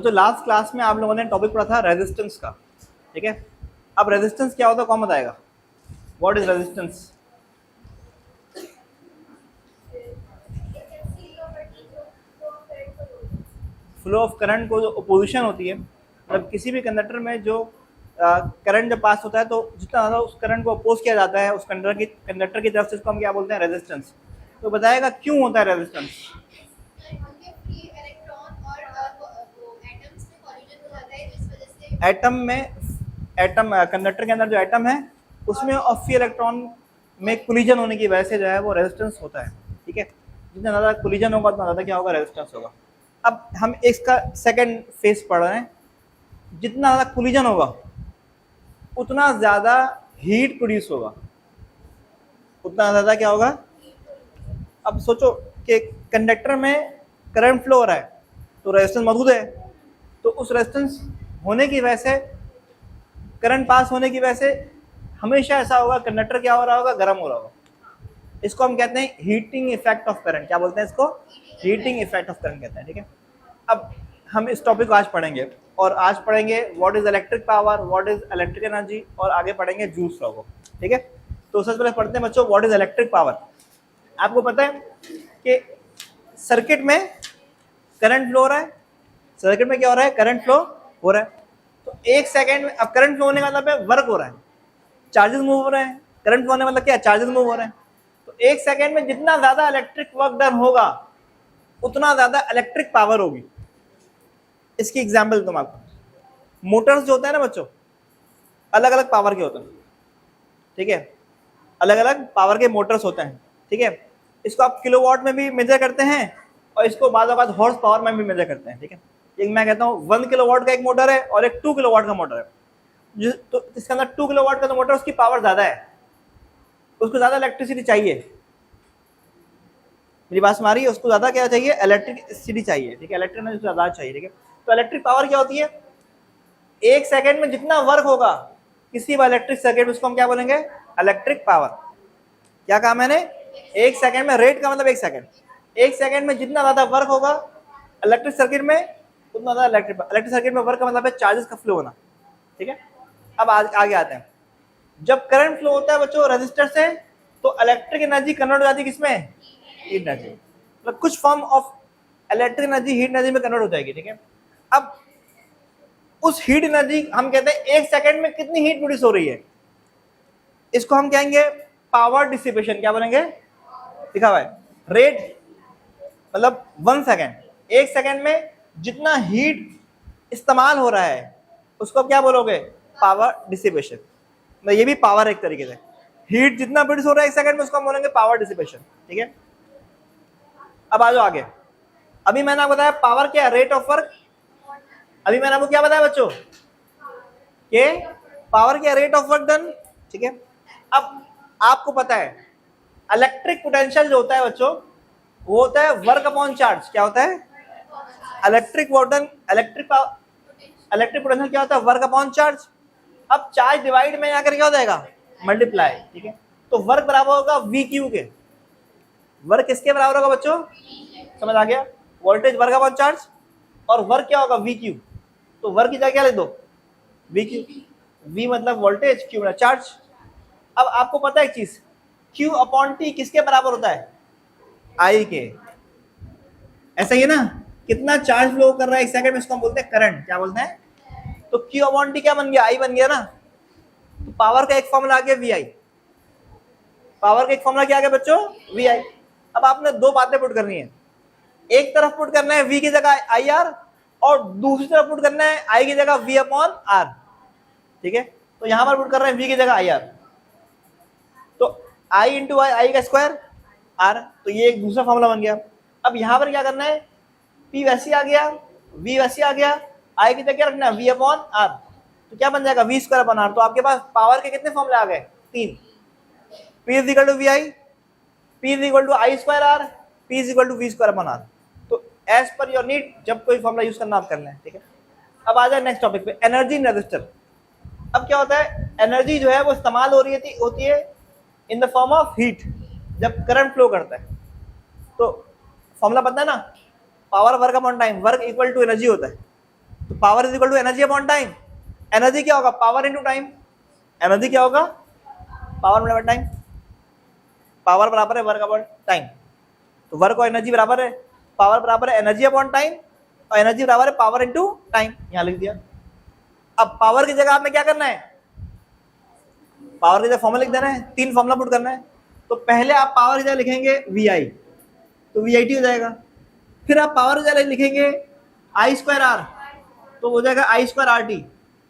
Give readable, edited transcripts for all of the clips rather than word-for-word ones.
तो last class में आप लोगों ने टॉपिक पढ़ा था रेजिस्टेंस का, ठीक है। अब रेजिस्टेंस क्या होता है, कौन बताएगा? What is resistance? Flow of current को जो अपोजिशन होती है, मतलब किसी भी कंडक्टर में जो करंट जब पास होता है तो जितना ज़्यादा उस करंट को अपोज किया जाता है उस कंडक्टर की तरफ से, इसको हम क्या बोलते हैं? रेजिस्टेंस। तो बताएगा क्यों होता है रेजिस्टेंस? एटम कंडक्टर के अंदर जो एटम है उसमें और फ्री इलेक्ट्रॉन में कोलिजन होने की वजह से जो है वो रेजिस्टेंस होता है, ठीक है। जितना ज़्यादा कोलिजन होगा उतना ज़्यादा क्या होगा? रेजिस्टेंस होगा। अब हम इसका सेकंड फेज पढ़ रहे हैं। जितना ज़्यादा कोलिजन होगा उतना ज़्यादा हीट प्रोड्यूस होगा, उतना ज़्यादा क्या होगा? अब सोचो कि कंडक्टर में करंट फ्लो हो रहा है तो रेजिस्टेंस मौजूद है, तो उस रेजिस्टेंस होने की वजह से, करंट पास होने की वजह से हमेशा ऐसा होगा, कंडक्टर क्या हो रहा होगा? गर्म हो रहा होगा। इसको हम कहते हैं हीटिंग इफेक्ट ऑफ करंट। क्या बोलते हैं इसको? हीटिंग इफेक्ट ऑफ करंट कहते हैं, ठीक है। अब हम इस टॉपिक को आज पढ़ेंगे, और आज पढ़ेंगे what is electric power, what is electric energy, और आगे पढ़ेंगे जूल्स लॉ को, ठीक है। तो सबसे पहले पढ़ते हैं बच्चों व्हाट इज इलेक्ट्रिक पावर। आपको पता है कि सर्किट में करंट फ्लो हो रहा है, सर्किट में क्या हो रहा है? करंट फ्लो हो रहा है। तो एक सेकेंड में, अब करंट फ्लो होने का मतलब है वर्क हो रहा है, चार्जेस मूव हो रहे हैं। करंट फ्लो होने का मतलब क्या? चार्जेस मूव हो रहे हैं। तो एक सेकेंड में जितना ज्यादा इलेक्ट्रिक वर्क डन होगा उतना ज्यादा इलेक्ट्रिक पावर होगी। इसकी एग्जाम्पल दूं आपको। मोटर्स जो होते हैं ना बच्चों, अलग अलग पावर के होते हैं, ठीक है। अलग अलग पावर के मोटर्स होते हैं, ठीक है। इसको आप किलोवाट में भी मेजर करते हैं और इसको बाद हॉर्स पावर में भी मेजर करते हैं, ठीक है। एक मैं कहता हूँ 1 किलोवाट का एक मोटर है और एक 2 किलोवाट का मोटर है। तो इसके अंदर 2 किलोवाट का तो मोटर, उसकी पावर ज्यादा है, उसको ज्यादा इलेक्ट्रिसिटी चाहिए। मेरी बात समझ रही है? उसको ज्यादा क्या चाहिए? इलेक्ट्रिसिटी चाहिए, ठीक है। इलेक्ट्रिक एनर्जी ज्यादा चाहिए, ठीक है। तो इलेक्ट्रिक पावर क्या होती है? एक सेकंड में जितना वर्क होगा किसी भी इलेक्ट्रिक सर्किट में, उसको हम क्या बोलेंगे? Electric power. क्या कहा मैंने? एक सेकंड में, रेट का मतलब एक सेकंड, एक सेकंड में जितना ज्यादा वर्क होगा इलेक्ट्रिक सर्किट में उतना ज्यादा इलेक्ट्रिक सर्किट में वर्क का मतलब है चार्जेस का फ्लो होना, ठीक है। अब आगे आते हैं। जब करंट फ्लो होता है बच्चों रेजिस्टर से, तो इलेक्ट्रिक एनर्जी कन्वर्ट हो जाती है किसमें? Heat energy. मतलब कुछ form of electric energy heat energy में कन्वर्ट हो जाएगी, ठीक है। अब उस हीट एनर्जी हम कहते हैं एक सेकंड में कितनी हीट प्रोड्यूस हो रही है, इसको हम कहेंगे पावर डिसिपेशन। क्या बोलेंगे? लिखा हुआ है रेट, मतलब 1 सेकंड, एक सेकंड में जितना हीट इस्तेमाल हो रहा है उसको आप क्या बोलोगे? Power dissipation. मतलब ये भी पावर एक तरीके से, हीट जितना प्रोड्यूस हो रहा है एक सेकंड में उसको हम बोलेंगे पावर डिसिपेशन, ठीक है। अब आ जाओ आगे। अभी मैंने आपको बताया पावर क्या है? Rate of work. अभी मैंने आपको क्या बताया बच्चों? कि पावर क्या? रेट ऑफ वर्क डन, ठीक है। अब आपको पता है इलेक्ट्रिक पोटेंशियल जो होता है बच्चों, वो होता है वर्क अपॉन चार्ज। क्या होता है? इलेक्ट्रिक पोटेंशियल क्या होता है? Work upon charge. अब चार्ज डिवाइड में आकर क्या हो जाएगा? मल्टीप्लाई, ठीक है। तो वर्क बराबर होगा वी क्यू के। वर्क किसके बराबर होगा बच्चों? समझ आ गया? वोल्टेज वर्क अपॉन चार्ज, और वर्क क्या होगा? We Q. तो वर्क की जगह क्या लिख दो? We Q. वी मतलब वोल्टेज, क्यू मतलब चार्ज। अब आपको पता है एक चीज, क्यू अपॉन टी किसके बराबर होता है? आई के। ऐसा ही है ना? कितना चार्ज फ्लो कर रहा है एक सेकंड में, इसको हम बोलते हैं करंट। क्या बोलते हैं? तो क्यू अपॉन टी क्या बन गया? आई बन गया ना। तो पावर का एक फॉर्मूला आ गया वी आई। पावर का एक फॉर्मूला क्या आ गया बच्चों? वी आई। अब आपने दो बातें पुट करनी है, एक तरफ पुट करना है वी की जगह आई आर, और दूसरी तरफ पुट करना है आई की जगह वी अपॉन आर, ठीक है। तो यहां पर पुट कर रहे हैं वी की जगह आई आर, तो आई इंटू आई का स्क्वायर आर, तो ये एक दूसरा फॉर्मूला बन गया। अब यहां पर क्या करना है? पी वैसे आ गया, वी वैसे आ गया, आई की जगह क्या रखना है? V upon R. तो क्या बन जाएगा? V square upon R. तो आपके पास पावर के कितने फॉर्मूले आ गए? 3। P is equal to V I, P is equal to I square R, P is equal to V square upon R. तो एज पर योर नीड जब कोई फॉर्मूला यूज करना आप कर लें, ठीक है। अब आ जाए नेक्स्ट टॉपिक पे, एनर्जी इन रेजिस्टर। अब क्या होता है? एनर्जी जो है वो इस्तेमाल हो रही होती है in the form of heat, जब करंट फ्लो करता है। तो फॉर्मूला पता है ना? Power work upon time, work equal to energy होता है। तो power is equal to energy upon time. Energy क्या होगा? Power into time. एनर्जी क्या होगा? पावर बराबर टाइम। पावर बराबर है वर्क अपॉन टाइम। तो वर्क और एनर्जी बराबर है, पावर बराबर है एनर्जी अपॉन टाइम, और एनर्जी बराबर है पावर इनटू टाइम। यहां लिख दिया। अब पावर की जगह आपने क्या करना है? पावर की जगह फॉर्मूला लिख देना है, 3 फॉर्मूला पुट करना है। तो पहले आप पावर की जगह लिखेंगे VI, तो VIT हो जाएगा। फिर आप पावर की जगह लिखेंगे I²R, तो हो जाएगा I²RT।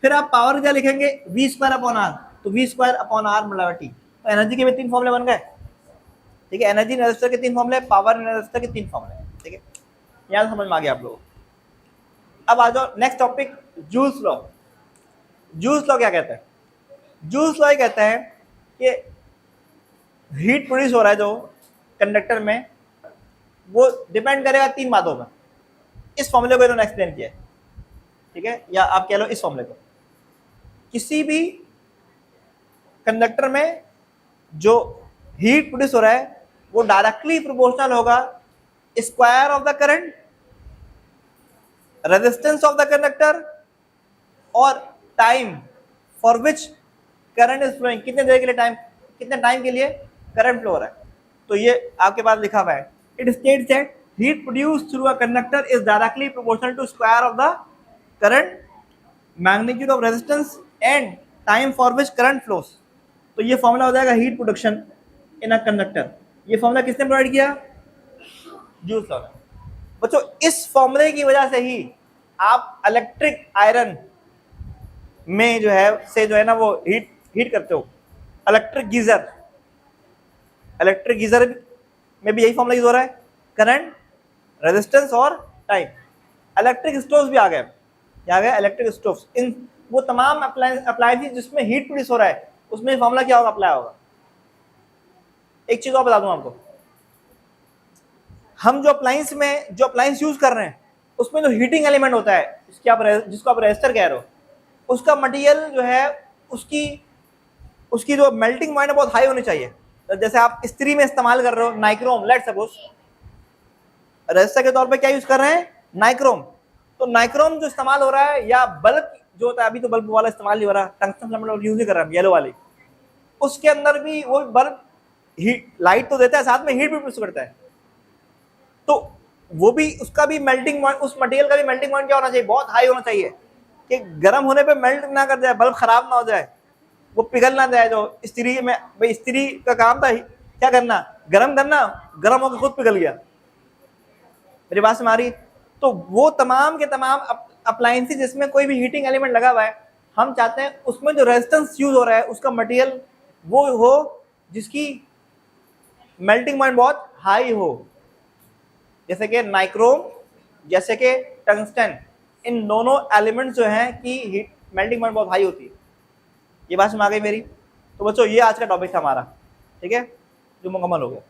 फिर आप पावर की जगह लिखेंगे V²/R, तो V²/R/T। तो एनर्जी के भी 3 फॉर्मूले बन गए। ठीक है, एनर्जी रेजिस्टर के 3 फॉर्मूले, पावर रेजिस्टर के 3 फॉर्मूले। ठीक है, यहाँ समझ में आ गया आप लोगों को। अब आ जाओ next topic, joules law. Joules law क्या कहता है? जूल्स लॉ कहता है कि हीट प्रोड्यूस हो रहा है जो कंडक्टर में, वो डिपेंड करेगा 3 बातों पर। इस फॉर्मूले को इन्होंने एक्सप्लेन किया है। ठीक है, या आप कह लो इस फॉर्मूले को, किसी भी कंडक्टर में जो हीट प्रोड्यूस हो रहा है वो डायरेक्टली प्रोपोर्शनल होगा square of the current, resistance of the conductor, और time for which current is flowing. कितने देर के लिए टाइम, कितने टाइम के लिए करंट फ्लो हो रहा है। तो ये आपके पास लिखा हुआ है, it states that heat produced through a conductor is directly proportional to square of the current, magnitude of resistance and time for which current flows. तो ये फॉर्मूला हो जाएगा heat production in a conductor. ये formula किसने provide किया? Joule's law. बच्चों इस फॉर्मूले की वजह से ही आप इलेक्ट्रिक आयरन में जो है ना वो हीट करते हो। इलेक्ट्रिक गीजर में भी यही फॉर्मूला यूज हो रहा है, करंट, रेजिस्टेंस और टाइम। इलेक्ट्रिक स्टोव्स भी आ गए, क्या आ गया? Electric stoves. इन वो तमाम अप्लायंसेस जिसमें हीट प्रोड्यूस हो रहा है उसमें फॉर्मूला क्या होगा? अप्लाई होगा। एक चीज और बता दूं आपको, हम जो अप्लायंस यूज कर रहे हैं उसमें जो हीटिंग एलिमेंट होता है, जिसको आप रेजिस्टर कह रहे हो, उसका मटेरियल जो है उसकी जो मेल्टिंग पॉइंट है बहुत हाई होनी चाहिए। तो जैसे आप इस्त्री में इस्तेमाल कर रहे हो नाइक्रोम, लेट सपोज रेजिस्टर के तौर पे क्या यूज कर रहे हैं? नाइक्रोम। तो नाइक्रोम जो इस्तेमाल हो रहा है, या बल्ब जो होता है, अभी तो बल्ब वाला इस्तेमाल नहीं हो रहा, टंगस्टन फिलामेंट यूज नहीं कर रहा है, येलो वाली, उसके अंदर भी वो बल्ब हीट, लाइट तो देता है, साथ में हीट भी प्रोड्यूस करता है। तो वो भी, उसका भी मेल्टिंग पॉइंट, उस मटेरियल का भी मेल्टिंग पॉइंट क्या होना चाहिए? बहुत हाई होना चाहिए, कि गर्म होने पे मेल्ट ना कर जाए, बल्ब खराब ना हो जाए, वो पिघल ना जाए। जो इस्त्री में, भाई इस्त्री का काम था क्या करना? गर्म करना, गर्म होकर खुद पिघल गया। मेरी बात समझ आ रही? तो वो तमाम के तमाम अप्लायंसेस जिसमें कोई भी हीटिंग एलिमेंट लगा हुआ है, हम चाहते हैं उसमें जो रेजिस्टेंस यूज हो रहा है उसका मटेरियल वो हो जिसकी मेल्टिंग पॉइंट बहुत हाई हो, जैसे कि नाइक्रोम, जैसे कि टंगस्टन। इन दोनों एलिमेंट्स जो हैं की हीट मेल्टिंग पॉइंट बहुत हाई होती है। ये बात समझ आ गई मेरी? तो बच्चों ये आज का टॉपिक था हमारा, ठीक है, जो मुकम्मल हो गया।